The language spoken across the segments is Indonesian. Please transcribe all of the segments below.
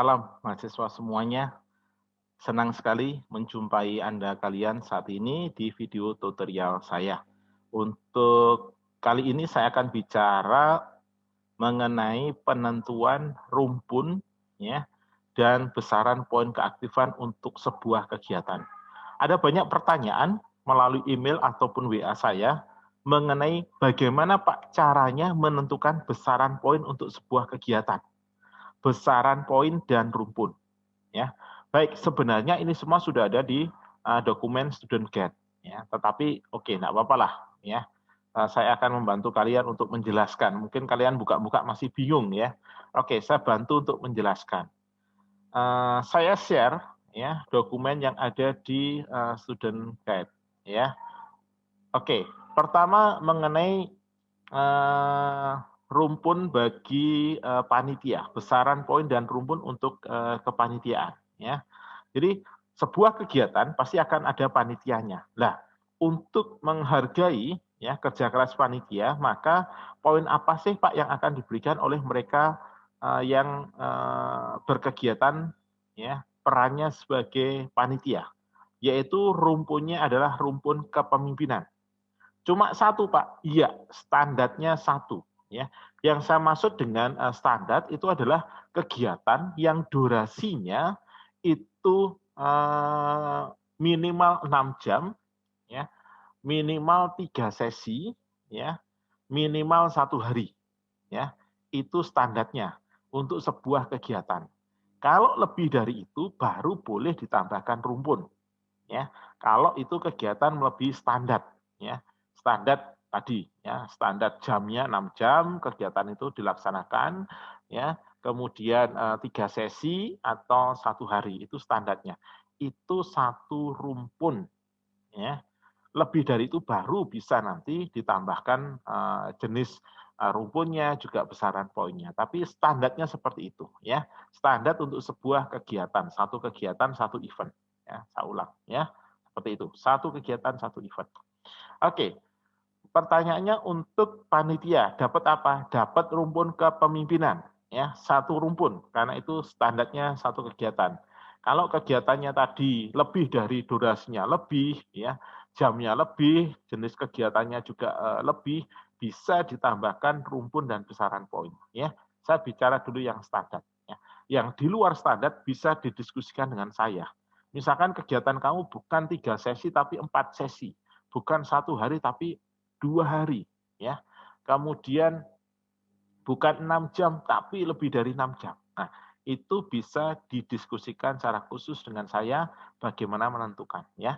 Salam mahasiswa semuanya. Senang sekali menjumpai Anda kalian saat ini di video tutorial saya. Untuk kali ini saya akan bicara mengenai penentuan rumpun ya dan besaran poin keaktifan untuk sebuah kegiatan. Ada banyak pertanyaan melalui email ataupun WA saya mengenai bagaimana Pak caranya menentukan besaran poin untuk sebuah kegiatan. Besaran poin dan rumpun ya. Baik, sebenarnya ini semua sudah ada di dokumen student guide ya, tetapi oke, enggak apa-apa lah ya. Saya akan membantu kalian untuk menjelaskan. Mungkin kalian buka-buka masih bingung ya. Oke, saya bantu untuk menjelaskan. Saya share ya dokumen yang ada di student guide ya. Oke, pertama mengenai rumpun bagi panitia, besaran poin dan rumpun untuk kepanitiaan ya. Jadi sebuah kegiatan pasti akan ada panitianya. Nah, untuk menghargai ya kerja keras panitia, maka poin apa sih Pak yang akan diberikan oleh mereka yang berkegiatan ya perannya sebagai panitia, yaitu rumpunnya adalah rumpun kepemimpinan. Cuma satu Pak, iya standarnya satu. Ya, yang saya maksud dengan standar itu adalah kegiatan yang durasinya itu minimal 6 jam, ya, minimal 3 sesi, ya, minimal 1 hari, ya, itu standarnya untuk sebuah kegiatan. Kalau lebih dari itu baru boleh ditambahkan rumpun, ya. Kalau itu kegiatan melebihi standar, ya standar tadi ya standar jamnya 6 jam kegiatan itu dilaksanakan ya kemudian 3 sesi atau 1 hari itu standarnya itu satu rumpun ya lebih dari itu baru bisa nanti ditambahkan jenis rumpunnya juga besaran poinnya tapi standarnya seperti itu ya standar untuk sebuah kegiatan satu event ya saya ulang ya seperti itu satu kegiatan satu event. Oke. Pertanyaannya untuk panitia dapat apa? Dapat rumpun kepemimpinan ya, satu rumpun karena itu standarnya satu kegiatan. Kalau kegiatannya tadi lebih dari durasinya lebih ya, jamnya lebih, jenis kegiatannya juga lebih bisa ditambahkan rumpun dan besaran poin ya. Saya bicara dulu yang standar ya. Yang di luar standar bisa didiskusikan dengan saya. Misalkan kegiatan kamu bukan 3 sesi tapi 4 sesi, bukan 1 hari tapi 2 hari ya. Kemudian bukan 6 jam tapi lebih dari 6 jam. Nah, itu bisa didiskusikan secara khusus dengan saya bagaimana menentukan ya.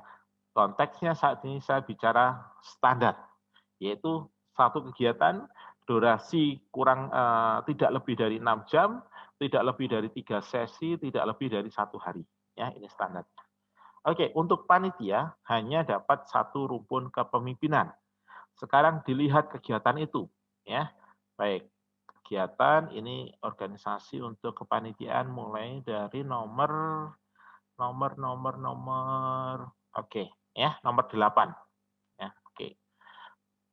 Konteksnya saat ini saya bicara standar yaitu satu kegiatan durasi kurang tidak lebih dari 6 jam, tidak lebih dari 3 sesi, tidak lebih dari 1 hari. Ya, ini standar. Oke, untuk panitia hanya dapat satu rumpun kepemimpinan. Sekarang dilihat kegiatan itu, ya. Baik, kegiatan ini organisasi untuk kepanitiaan mulai dari oke, ya, nomor 8. Ya, oke.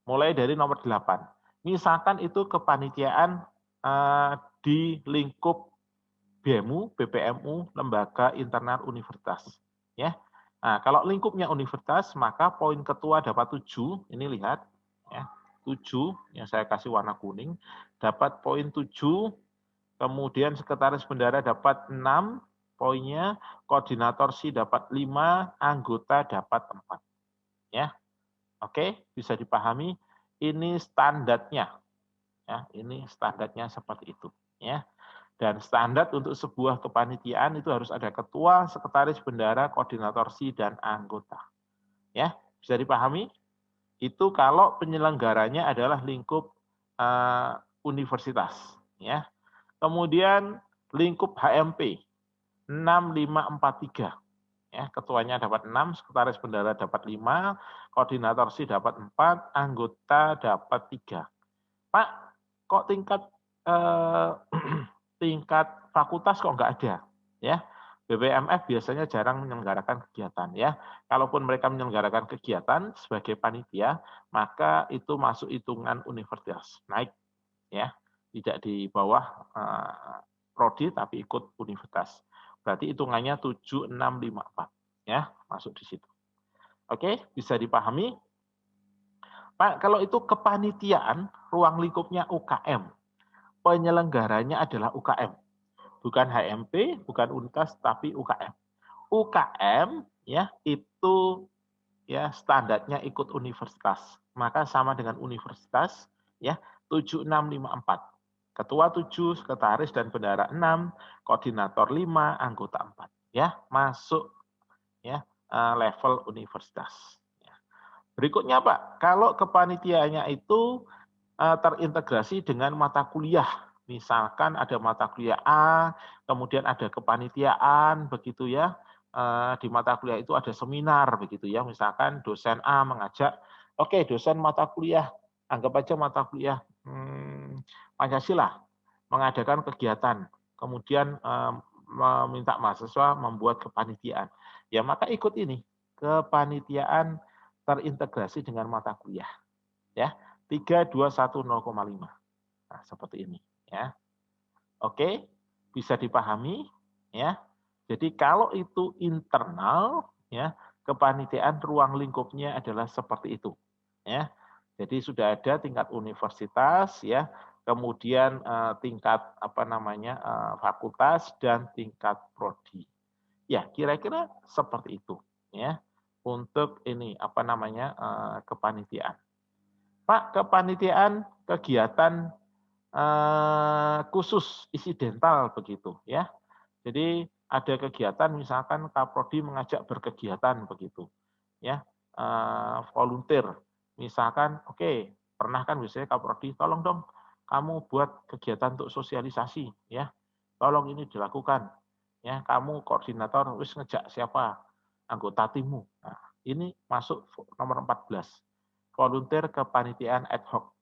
Mulai dari nomor 8. Misalkan itu kepanitiaan di lingkup BEMU, BPMU, Lembaga Internal Universitas, ya. Nah, kalau lingkupnya universitas, maka poin ketua dapat 7, ini lihat, ya, 7, yang saya kasih warna kuning, dapat poin 7, kemudian sekretaris bendara dapat 6 poinnya, koordinator SI dapat 5, anggota dapat 4. Ya, oke, bisa dipahami, ini standarnya, ya, ini standarnya seperti itu, ya. Dan standar untuk sebuah kepanitiaan itu harus ada ketua, sekretaris bendara, koordinator SI, dan anggota. Ya, bisa dipahami? Itu kalau penyelenggaranya adalah lingkup universitas. Ya. Kemudian lingkup HMP 6543. Ya, ketuanya dapat 6, sekretaris bendara dapat 5, koordinator SI dapat 4, anggota dapat 3. Pak, kok tingkat tingkat fakultas kok nggak ada, ya. BPMF biasanya jarang menyelenggarakan kegiatan, ya. Kalaupun mereka menyelenggarakan kegiatan sebagai panitia, maka itu masuk hitungan universitas, naik, ya. Tidak di bawah prodi tapi ikut universitas. Berarti hitungannya 7654 ya, masuk di situ. Oke, bisa dipahami? Pak, kalau itu kepanitiaan, ruang lingkupnya UKM. Penyelenggaranya adalah UKM. Bukan HMP, bukan universitas, tapi UKM. UKM ya itu ya standarnya ikut universitas. Maka sama dengan universitas ya 7654. Ketua 7, sekretaris dan bendahara 6, koordinator 5, anggota 4. Ya, masuk ya level universitas. Ya. Berikutnya Pak, kalau kepanitiaannya itu terintegrasi dengan mata kuliah. Misalkan ada mata kuliah A, kemudian ada kepanitiaan, begitu ya. Di mata kuliah itu ada seminar, begitu ya. Misalkan dosen A mengajak, oke, dosen mata kuliah, anggap aja mata kuliah Pancasila, mengadakan kegiatan, kemudian meminta mahasiswa membuat kepanitiaan. Ya maka ikut ini, kepanitiaan terintegrasi dengan mata kuliah. Ya, 321,0,5. Nah, seperti ini ya. Oke, bisa dipahami ya. Jadi kalau itu internal ya, kepanitiaan ruang lingkupnya adalah seperti itu ya. Jadi sudah ada tingkat universitas ya, kemudian tingkat apa namanya fakultas dan tingkat prodi. Ya, kira-kira seperti itu ya. Untuk ini apa namanya kepanitiaan. Pak, kepanitiaan kegiatan khusus insidental begitu ya. Jadi ada kegiatan misalkan Kaprodi mengajak berkegiatan begitu ya, volunteer. Misalkan oke, pernah kan biasanya Kaprodi tolong dong kamu buat kegiatan untuk sosialisasi ya. Tolong ini dilakukan ya, kamu koordinator wis ngejak siapa anggota timmu. Nah, ini masuk nomor 14. Volunteer kepanitiaan ad hoc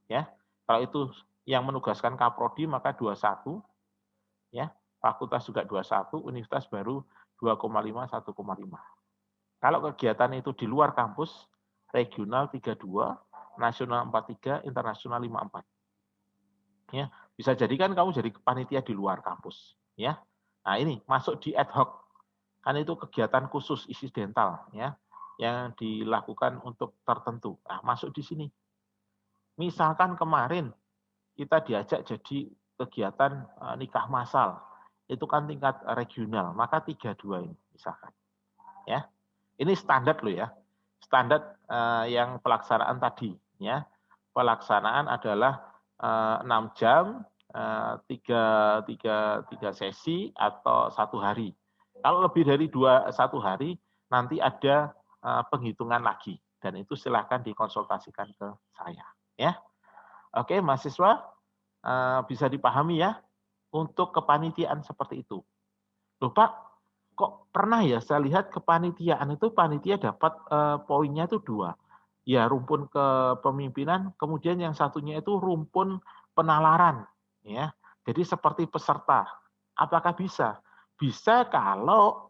ya. Kalau itu yang menugaskan Kaprodi maka 21 ya, fakultas juga 21, universitas baru 2,5 1,5. Kalau kegiatan itu di luar kampus, regional 32, nasional 43, internasional 54. Ya, bisa jadi kan kamu jadi panitia di luar kampus, ya. Nah, ini masuk di ad hoc. Kan itu kegiatan khusus insidental ya, yang dilakukan untuk tertentu. Nah, masuk di sini. Misalkan kemarin kita diajak jadi kegiatan nikah massal, itu kan tingkat regional, maka 32 ini misalkan. Ya, ini standar loh ya, standar yang pelaksanaan tadi ya. Pelaksanaan adalah 6 jam, 3 sesi atau 1 hari. Kalau lebih dari 1 hari, nanti ada penghitungan lagi dan itu silahkan dikonsultasikan ke saya. Ya, oke mahasiswa bisa dipahami ya untuk kepanitiaan seperti itu. Loh Pak, kok pernah ya saya lihat kepanitiaan itu panitia dapat poinnya itu 2. Ya rumpun kepemimpinan, kemudian yang satunya itu rumpun penalaran ya. Jadi seperti peserta. Apakah bisa? Bisa kalau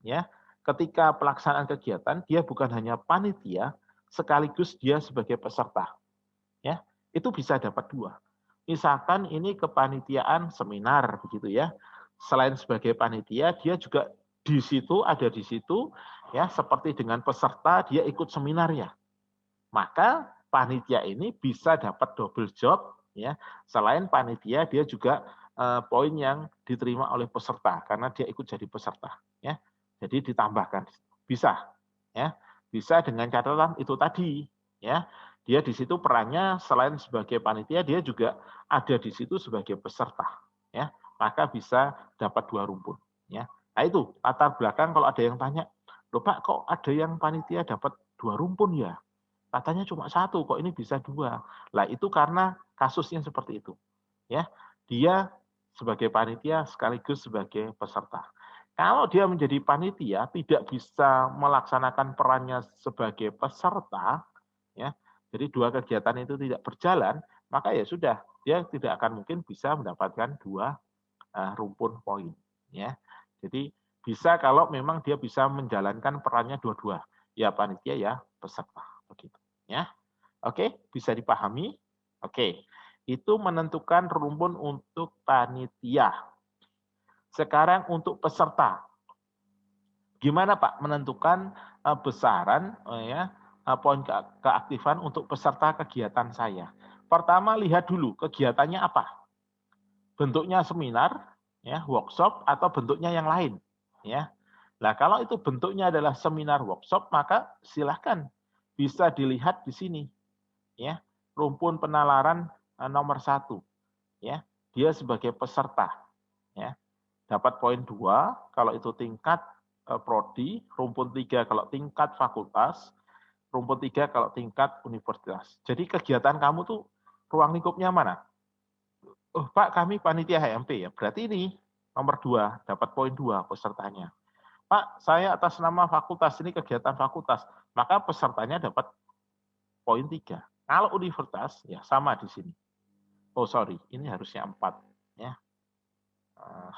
ya ketika pelaksanaan kegiatan dia bukan hanya panitia sekaligus dia sebagai peserta. Ya, itu bisa dapat 2. Misalkan ini kepanitiaan seminar begitu ya. Selain sebagai panitia, dia juga di situ ada di situ ya seperti dengan peserta dia ikut seminarnya. Maka panitia ini bisa dapat double job ya. Selain panitia dia juga poin yang diterima oleh peserta karena dia ikut jadi peserta ya. Jadi ditambahkan bisa ya. Bisa dengan catatan itu tadi ya. Dia di situ perannya selain sebagai panitia dia juga ada di situ sebagai peserta ya. Maka bisa dapat 2 rumpun ya. Nah itu latar belakang kalau ada yang tanya, "Loh Pak, kok ada yang panitia dapat 2 rumpun ya? Katanya cuma 1, kok ini bisa 2." Lah itu karena kasusnya seperti itu. Ya, dia sebagai panitia sekaligus sebagai peserta. Kalau dia menjadi panitia tidak bisa melaksanakan perannya sebagai peserta, ya, jadi 2 kegiatan itu tidak berjalan, maka ya sudah, dia tidak akan mungkin bisa mendapatkan 2 rumpun poin. Ya, jadi bisa kalau memang dia bisa menjalankan perannya dua-dua, ya panitia ya peserta, begitu. Ya, oke, bisa dipahami? Oke, itu menentukan rumpun untuk panitia. Sekarang untuk peserta. Gimana Pak menentukan besaran poin keaktifan untuk peserta kegiatan saya? Pertama lihat dulu kegiatannya apa. Bentuknya seminar, ya, workshop atau bentuknya yang lain, ya. Nah, kalau itu bentuknya adalah seminar workshop, maka silahkan bisa dilihat di sini, ya, rumpun penalaran nomor 1, ya, dia sebagai peserta, ya, dapat poin 2 kalau itu tingkat prodi, rumpun 3 kalau tingkat fakultas, rumpun 3 kalau tingkat universitas. Jadi kegiatan kamu tuh ruang lingkupnya mana? Oh Pak, kami panitia HMP ya, berarti ini nomor 2, dapat poin 2 pesertanya. Pak, saya atas nama fakultas, ini kegiatan fakultas, maka pesertanya dapat poin 3. Kalau universitas, ya sama di sini. Oh sorry, ini harusnya 4. Ya.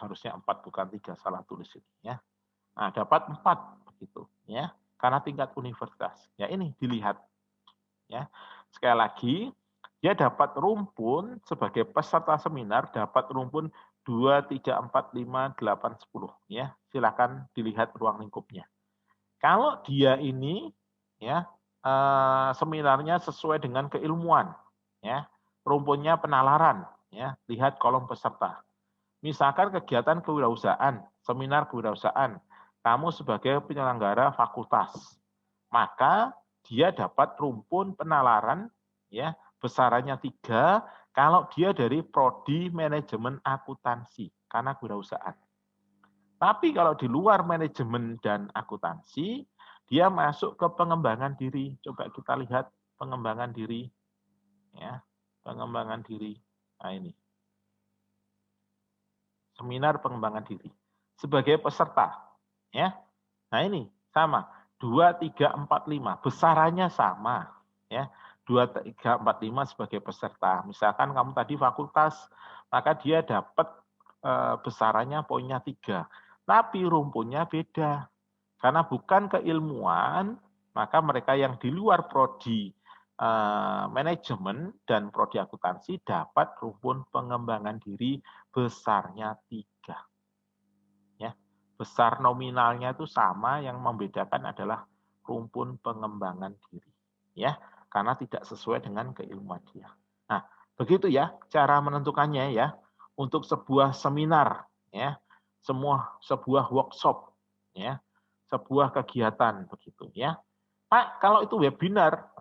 Harusnya 4, bukan 3, salah tulis ini. Ya. Nah, dapat 4, begitu. Ya. Karena tingkat universitas. Ya ini, dilihat. Ya. Sekali lagi, dia dapat rumpun sebagai peserta seminar, dapat rumpun 2, 3, 4, 5, 8, 10. Ya, silakan dilihat ruang lingkupnya. Kalau dia ini ya seminarnya sesuai dengan keilmuan, ya, rumpunnya penalaran, ya, lihat kolom peserta. Misalkan kegiatan kewirausahaan, seminar kewirausahaan, kamu sebagai penyelenggara fakultas, maka dia dapat rumpun penalaran, ya, besarannya 3 kalau dia dari prodi manajemen akuntansi karena kewirausahaan. Tapi kalau di luar manajemen dan akuntansi, dia masuk ke pengembangan diri. Coba kita lihat pengembangan diri, ya, pengembangan diri. Nah ini, seminar pengembangan diri sebagai peserta, ya. Nah ini sama, 2, 3, 4, 5 besarannya sama, ya. 2, 3, 4, 5 sebagai peserta. Misalkan kamu tadi fakultas, maka dia dapat besarannya poinnya 3. Tapi rumpunnya beda. Karena bukan keilmuan, maka mereka yang di luar prodi manajemen dan prodi akuntansi dapat rumpun pengembangan diri besarnya 3. Ya, besar nominalnya itu sama, yang membedakan adalah rumpun pengembangan diri. Ya, karena tidak sesuai dengan keilmuan dia. Nah, begitu ya cara menentukannya ya. Untuk sebuah seminar, ya, sebuah workshop, ya, sebuah kegiatan begitu ya. Pak, kalau itu webinar,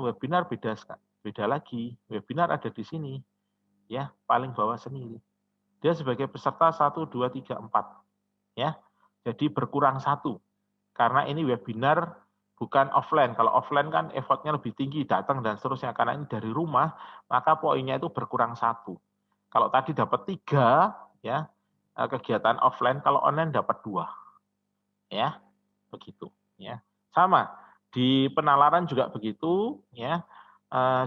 webinar beda lagi. Webinar ada di sini, ya, paling bawah sini. Dia sebagai peserta 1, 2, 3, 4, ya. Jadi berkurang 1 karena ini webinar bukan offline. Kalau offline kan effortnya lebih tinggi, datang dan seterusnya. Karena ini dari rumah, maka poinnya itu berkurang 1. Kalau tadi dapat 3, ya, kegiatan offline, kalau online dapat 2. Ya, begitu. Ya, sama. Di penalaran juga begitu, ya.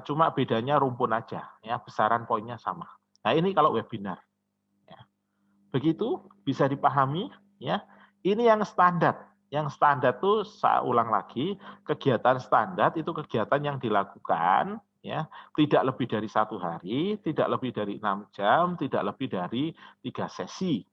Cuma bedanya rumpun aja, ya, besaran poinnya sama. Nah, ini kalau webinar. Ya. Begitu bisa dipahami, ya. Ini yang standar. Yang standar itu saya ulang lagi, kegiatan standar itu kegiatan yang dilakukan, ya, tidak lebih dari 1 hari, tidak lebih dari 6 jam, tidak lebih dari 3 sesi.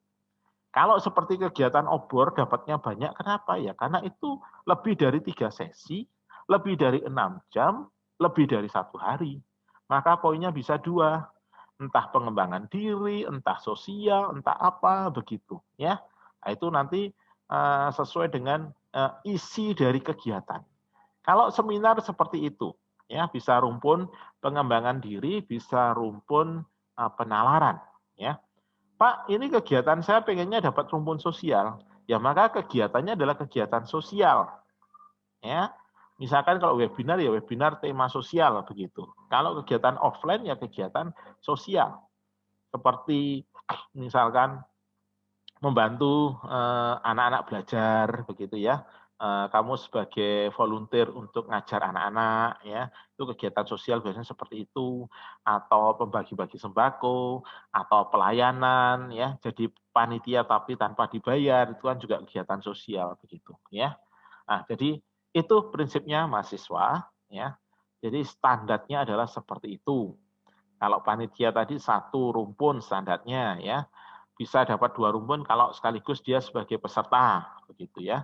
Kalau seperti kegiatan obor dapatnya banyak, kenapa ya? Karena itu lebih dari 3 sesi, lebih dari 6 jam, lebih dari 1 hari. Maka poinnya bisa 2, entah pengembangan diri, entah sosial, entah apa begitu, ya. Nah, itu nanti sesuai dengan isi dari kegiatan. Kalau seminar seperti itu, ya, bisa rumpun pengembangan diri, bisa rumpun penalaran, ya. Pak, ini kegiatan saya pengennya dapat rumpun sosial. Ya, maka kegiatannya adalah kegiatan sosial. Ya. Misalkan kalau webinar ya webinar tema sosial begitu. Kalau kegiatan offline ya kegiatan sosial. Seperti misalkan membantu anak-anak belajar begitu ya. Kamu sebagai volunteer untuk ngajar anak-anak ya, itu kegiatan sosial biasanya seperti itu, atau pembagi-bagi sembako, atau pelayanan ya, jadi panitia tapi tanpa dibayar, itu kan juga kegiatan sosial begitu ya. Nah, jadi itu prinsipnya mahasiswa ya. Jadi standarnya adalah seperti itu. Kalau panitia tadi 1 rumpun standarnya ya. bisa dapat 2 rumpun kalau sekaligus dia sebagai peserta, begitu ya.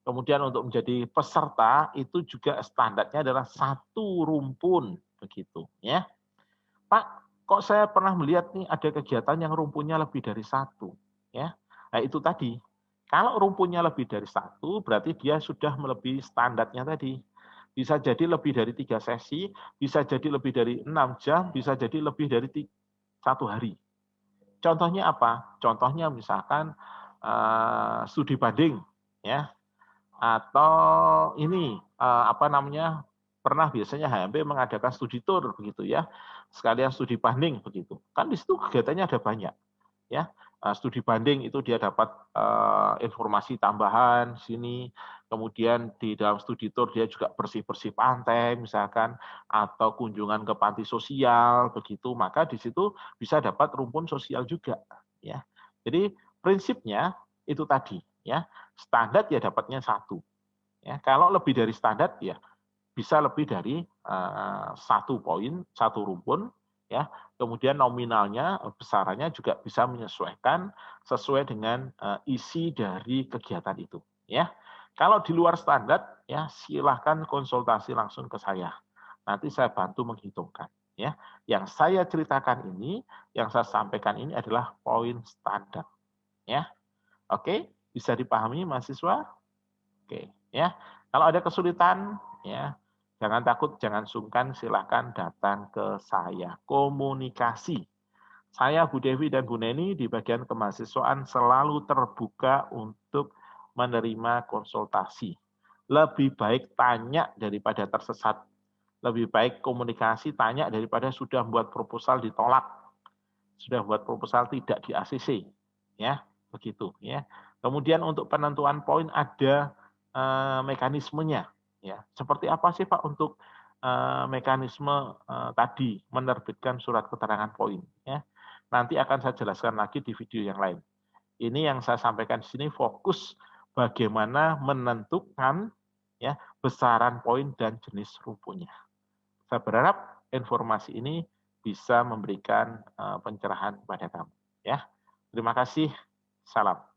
Kemudian untuk menjadi peserta itu juga standarnya adalah 1 rumpun, begitu ya. Pak, kok saya pernah melihat nih ada kegiatan yang rumpunnya lebih dari 1, ya. Nah itu tadi, kalau rumpunnya lebih dari 1 berarti dia sudah melebihi standarnya tadi. Bisa jadi lebih dari 3 sesi, bisa jadi lebih dari 6 jam, bisa jadi lebih dari 1 hari. Contohnya apa? Contohnya misalkan studi banding, ya, atau ini apa namanya, pernah biasanya HMP mengadakan studi tour begitu ya, sekalian studi banding begitu. Kan di situ kegiatannya ada banyak ya. Studi banding itu dia dapat informasi tambahan sini, kemudian di dalam studi tour dia juga bersih-bersih pantai misalkan, atau kunjungan ke panti sosial begitu, maka di situ bisa dapat rumpun sosial juga ya. Jadi prinsipnya itu tadi ya, standar ya dapatnya 1 ya. Kalau lebih dari standar ya bisa lebih dari 1 poin, 1 rumpun ya. Kemudian nominalnya, besarannya juga bisa menyesuaikan sesuai dengan isi dari kegiatan itu ya. Kalau di luar standar ya silahkan konsultasi langsung ke saya. Nanti saya bantu menghitungkan ya. Yang saya ceritakan ini, yang saya sampaikan ini adalah poin standar ya. Oke, bisa dipahami mahasiswa? Oke, ya. Kalau ada kesulitan, ya, jangan takut, jangan sungkan, silahkan datang ke saya. Komunikasi. Saya, Bu Devi dan Bu Neni di bagian kemahasiswaan selalu terbuka untuk menerima konsultasi. Lebih baik tanya daripada tersesat. Lebih baik komunikasi, tanya daripada sudah buat proposal ditolak. Sudah buat proposal tidak di ACC. Ya, begitu ya. Kemudian untuk penentuan poin ada mekanismenya ya. Seperti apa sih Pak untuk mekanisme tadi menerbitkan surat keterangan poin ya. Nanti akan saya jelaskan lagi di video yang lain. Ini yang saya sampaikan di sini fokus bagaimana menentukan ya besaran poin dan jenis rumpunnya. Saya berharap informasi ini bisa memberikan pencerahan kepada kamu ya. Terima kasih. Salam.